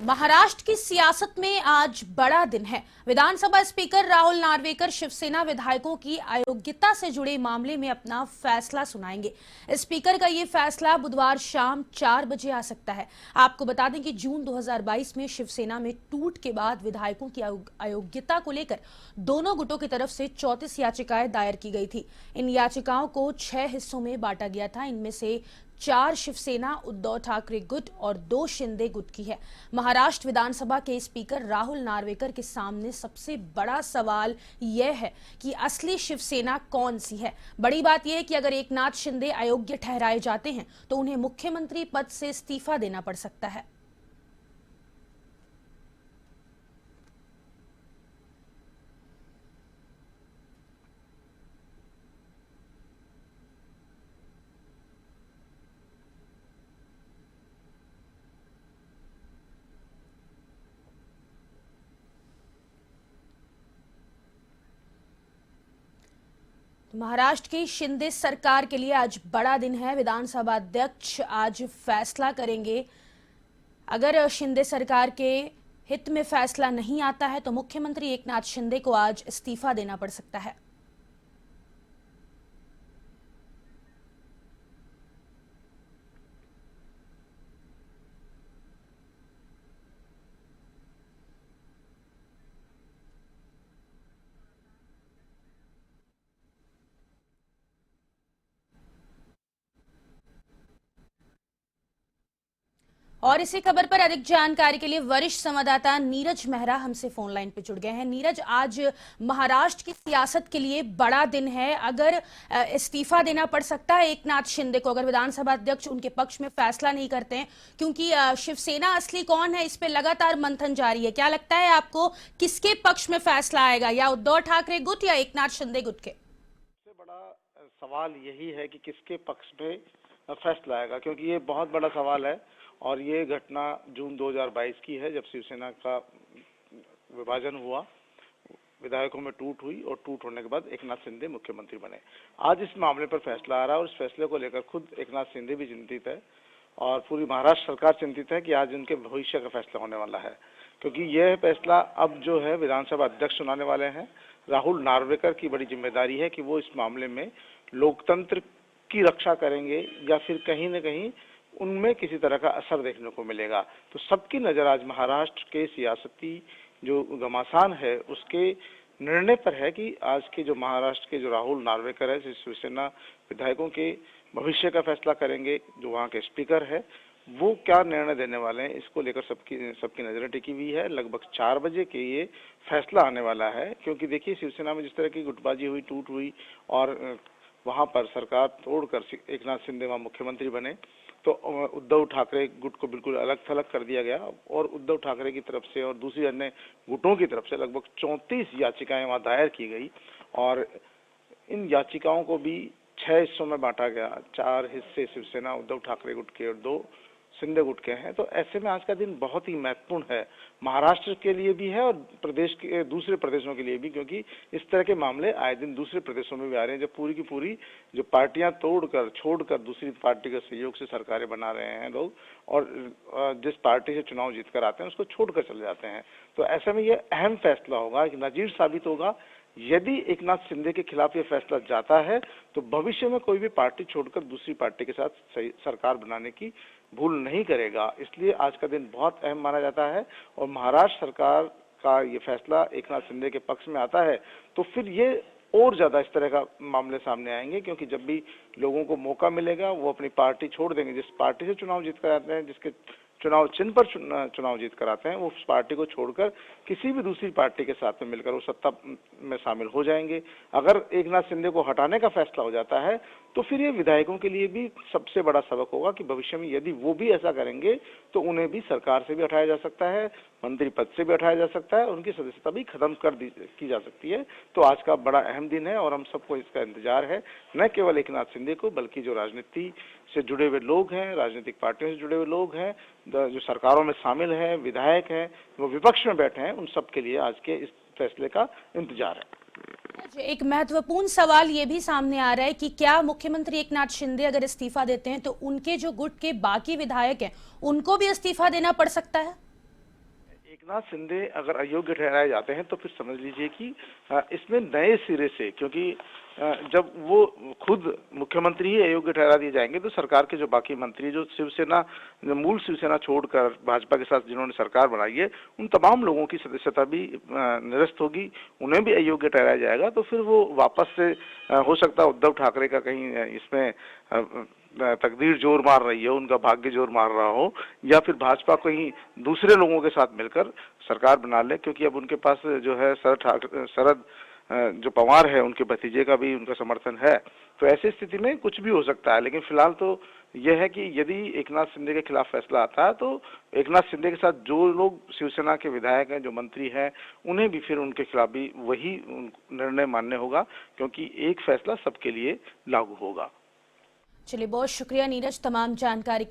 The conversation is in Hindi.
महाराष्ट्र की सियासत में आज बड़ा दिन है। विधानसभा स्पीकर राहुल नार्वेकर शिवसेना विधायकों की अयोग्यता से जुड़े मामले में अपना फैसला सुनाएंगे। स्पीकर का ये फैसला बुधवार शाम 4 बजे आ सकता है। आपको बता दें कि जून 2022 में शिवसेना में टूट के बाद विधायकों की अयोग्यता को लेकर दोनों गुटों की तरफ से 34 याचिकाएं दायर की गई थी। इन याचिकाओं को 6 हिस्सों में बांटा गया था। इनमें से 4 शिवसेना उद्धव ठाकरे गुट और 2 शिंदे गुट की है। महाराष्ट्र विधानसभा के स्पीकर राहुल नार्वेकर के सामने सबसे बड़ा सवाल यह है कि असली शिवसेना कौन सी है। बड़ी बात यह है कि अगर एकनाथ शिंदे अयोग्य ठहराए जाते हैं तो उन्हें मुख्यमंत्री पद से इस्तीफा देना पड़ सकता है। महाराष्ट्र की शिंदे सरकार के लिए आज बड़ा दिन है। विधानसभा अध्यक्ष आज फैसला करेंगे। अगर शिंदे सरकार के हित में फैसला नहीं आता है तो मुख्यमंत्री एकनाथ शिंदे को आज इस्तीफा देना पड़ सकता है। और इसी खबर पर अधिक जानकारी के लिए वरिष्ठ संवाददाता नीरज मेहरा हमसे फोन लाइन पर जुड़ गए हैं। नीरज, आज महाराष्ट्र की सियासत के लिए बड़ा दिन है। अगर इस्तीफा देना पड़ सकता है एकनाथ शिंदे को, अगर विधानसभा अध्यक्ष उनके पक्ष में फैसला नहीं करते हैं, क्योंकि शिवसेना असली कौन है इस पे लगातार मंथन जारी है। क्या लगता है आपको, किसके पक्ष में फैसला आएगा, या उद्धव ठाकरे गुट या एकनाथ शिंदे गुट के? सबसे बड़ा सवाल यही है कि किसके पक्ष में फैसला आएगा, क्योंकि ये बहुत बड़ा सवाल है। और ये घटना जून 2022 की है, जब शिवसेना का विभाजन हुआ, विधायकों में टूट हुई और टूट होने के बाद एकनाथ शिंदे मुख्यमंत्री बने। आज इस मामले पर फैसला आ रहा है और इस फैसले को लेकर खुद एकनाथ शिंदे भी चिंतित है और पूरी महाराष्ट्र सरकार चिंतित है कि आज उनके भविष्य का फैसला होने वाला है, क्योंकि यह फैसला अब जो है विधानसभा अध्यक्ष सुनाने वाले हैं। राहुल नार्वेकर की बड़ी जिम्मेदारी है कि वो इस मामले में लोकतंत्र की रक्षा करेंगे या फिर कहीं न कहीं उनमें किसी तरह का असर देखने को मिलेगा। तो सबकी नज़र आज महाराष्ट्र के सियासती जो घमासान है उसके निर्णय पर है कि आज के जो महाराष्ट्र के जो राहुल नार्वेकर है, शिवसेना विधायकों के भविष्य का फैसला करेंगे। जो वहाँ के स्पीकर है वो क्या निर्णय देने वाले हैं, इसको लेकर सबकी नजरें टिकी हुई है। लगभग 4 बजे के ये फैसला आने वाला है, क्योंकि देखिए शिवसेना में जिस तरह की गुटबाजी हुई, टूट हुई और वहाँ पर सरकार तोड़कर एकनाथ शिंदे वहाँ मुख्यमंत्री बने, तो उद्धव ठाकरे गुट को बिल्कुल अलग थलग कर दिया गया और उद्धव ठाकरे की तरफ से और दूसरी अन्य गुटों की तरफ से लगभग 34 याचिकाएं वहाँ दायर की गई और इन याचिकाओं को भी 6 हिस्सों में बांटा गया। 4 हिस्से शिवसेना उद्धव ठाकरे गुट के और 2 शिंदे गुट के हैं। तो ऐसे में आज का दिन बहुत ही महत्वपूर्ण है, महाराष्ट्र के लिए भी है और प्रदेश के दूसरे प्रदेशों के लिए भी, क्योंकि इस तरह के मामले आए दिन दूसरे प्रदेशों में भी आ रहे हैं, जब पूरी की पूरी जो पार्टियां तोड़कर छोड़कर दूसरी पार्टी के सहयोग से सरकारें बना रहे हैं लोग, और जिस पार्टी से चुनाव जीत कर आते हैं उसको छोड़कर चले जाते हैं। तो ऐसे में यह अहम फैसला होगा, कि नजीर साबित होगा। यदि एकनाथ शिंदे के खिलाफ ये फैसला जाता है तो भविष्य में कोई भी पार्टी छोड़कर दूसरी पार्टी के साथ सरकार बनाने की भूल नहीं करेगा। इसलिए आज का दिन बहुत अहम माना जाता है और महाराष्ट्र सरकार का ये फैसला एकनाथ शिंदे के पक्ष में आता है तो फिर ये और ज्यादा इस तरह का मामले सामने आएंगे, क्योंकि जब भी लोगों को मौका मिलेगा वो अपनी पार्टी छोड़ देंगे। जिस पार्टी से चुनाव जीत कर आते हैं, जिसके चुनाव चिन्ह पर चुनाव जीत कर आते हैं, वो उस पार्टी को छोड़कर किसी भी दूसरी पार्टी के साथ में मिलकर वो सत्ता में शामिल हो जाएंगे। अगर एकनाथ शिंदे को हटाने का फैसला हो जाता है तो फिर ये विधायकों के लिए भी सबसे बड़ा सबक होगा कि भविष्य में यदि वो भी ऐसा करेंगे तो उन्हें भी सरकार से भी हटाया जा सकता है, मंत्री पद से भी हटाया जा सकता है, उनकी सदस्यता भी खत्म की जा सकती है। तो आज का बड़ा अहम दिन है और हम सबको इसका इंतजार है, न केवल एकनाथ शिंदे को बल्कि जो राजनीति से जुड़े हुए लोग हैं, राजनीतिक पार्टियों से जुड़े हुए लोग हैं, जो सरकारों में शामिल हैं, विधायक हैं, वो विपक्ष में बैठे हैं, उन सब के लिए आज के इस फैसले का इंतजार है। एक महत्वपूर्ण सवाल ये भी सामने आ रहा है कि क्या मुख्यमंत्री एकनाथ शिंदे अगर इस्तीफा देते हैं तो उनके जो गुट के बाकी विधायक हैं उनको भी इस्तीफा देना पड़ सकता है? एकनाथ शिंदे अगर अयोग्य ठहराए जाते हैं तो फिर समझ लीजिए कि इसमें नए सिरे से, क्योंकि जब वो खुद मुख्यमंत्री ही अयोग्य ठहरा दिए जाएंगे तो सरकार के जो बाकी मंत्री, जो शिवसेना, जो मूल शिवसेना छोड़कर भाजपा के साथ जिन्होंने सरकार बनाई है, उन तमाम लोगों की सदस्यता भी निरस्त होगी, उन्हें भी अयोग्य ठहराया जाएगा। तो फिर वो वापस से हो सकता है उद्धव ठाकरे का कहीं इसमें तकदीर जोर मार रही है, उनका भाग्य जोर मार रहा हो, या फिर भाजपा कहीं दूसरे लोगों के साथ मिलकर सरकार बना ले, क्योंकि अब उनके पास जो है शरद जो पवार है उनके भतीजे का भी उनका समर्थन है। तो ऐसी स्थिति में कुछ भी हो सकता है, लेकिन फिलहाल तो यह है कि यदि एकनाथ शिंदे के खिलाफ फैसला आता है तो एकनाथ शिंदे के साथ जो लोग शिवसेना के विधायक हैं, जो मंत्री हैं, उन्हें भी फिर उनके खिलाफ भी वही निर्णय मान्य होगा, क्योंकि एक फैसला सबके लिए लागू होगा। चलिए, बहुत शुक्रिया नीरज तमाम जानकारी